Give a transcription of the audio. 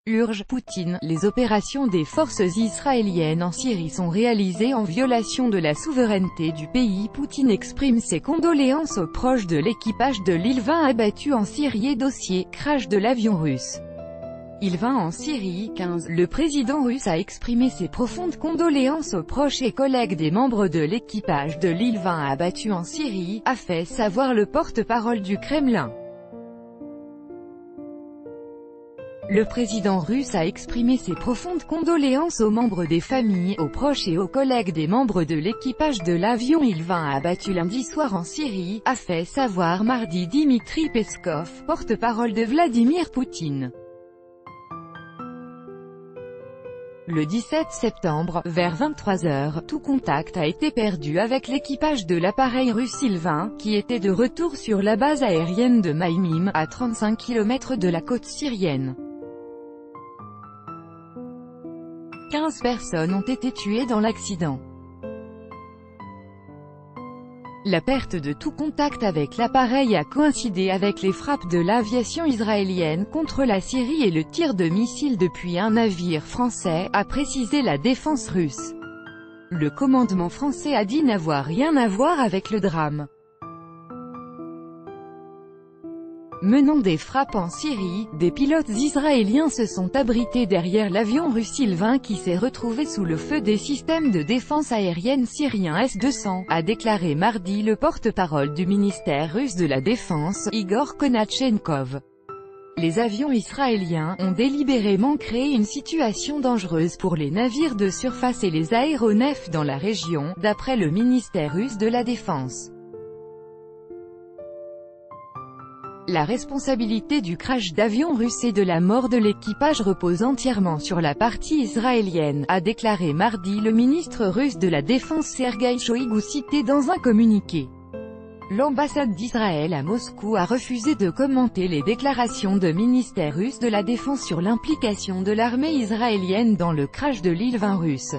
Urge Poutine, les opérations des forces israéliennes en Syrie sont réalisées en violation de la souveraineté du pays. Poutine exprime ses condoléances aux proches de l'équipage de l'Il-20 abattu en Syrie. Dossier, crash de l'avion russe. Il-20 en Syrie, 15. Le président russe a exprimé ses profondes condoléances aux proches et collègues des membres de l'équipage de l'Il-20 abattu en Syrie, a fait savoir le porte-parole du Kremlin. Le président russe a exprimé ses profondes condoléances aux membres des familles, aux proches et aux collègues des membres de l'équipage de l'avion Il-20 abattu lundi soir en Syrie, a fait savoir mardi Dmitry Peskov, porte-parole de Vladimir Poutine. Le 17 septembre, vers 23 h, tout contact a été perdu avec l'équipage de l'appareil russe Il-20, qui était de retour sur la base aérienne de Maïmim, à 35 km de la côte syrienne. 15 personnes ont été tuées dans l'accident. La perte de tout contact avec l'appareil a coïncidé avec les frappes de l'aviation israélienne contre la Syrie et le tir de missiles depuis un navire français, a précisé la défense russe. Le commandement français a dit n'avoir rien à voir avec le drame. Menant des frappes en Syrie, des pilotes israéliens se sont abrités derrière l'avion russe Il-20 qui s'est retrouvé sous le feu des systèmes de défense aérienne syriens S-200, a déclaré mardi le porte-parole du ministère russe de la Défense, Igor Konatchenkov. Les avions israéliens ont délibérément créé une situation dangereuse pour les navires de surface et les aéronefs dans la région, d'après le ministère russe de la Défense. La responsabilité du crash d'avion russe et de la mort de l'équipage repose entièrement sur la partie israélienne, a déclaré mardi le ministre russe de la Défense Sergueï Shoïgu cité dans un communiqué. L'ambassade d'Israël à Moscou a refusé de commenter les déclarations de ministère russe de la Défense sur l'implication de l'armée israélienne dans le crash de l'Il-20 russe.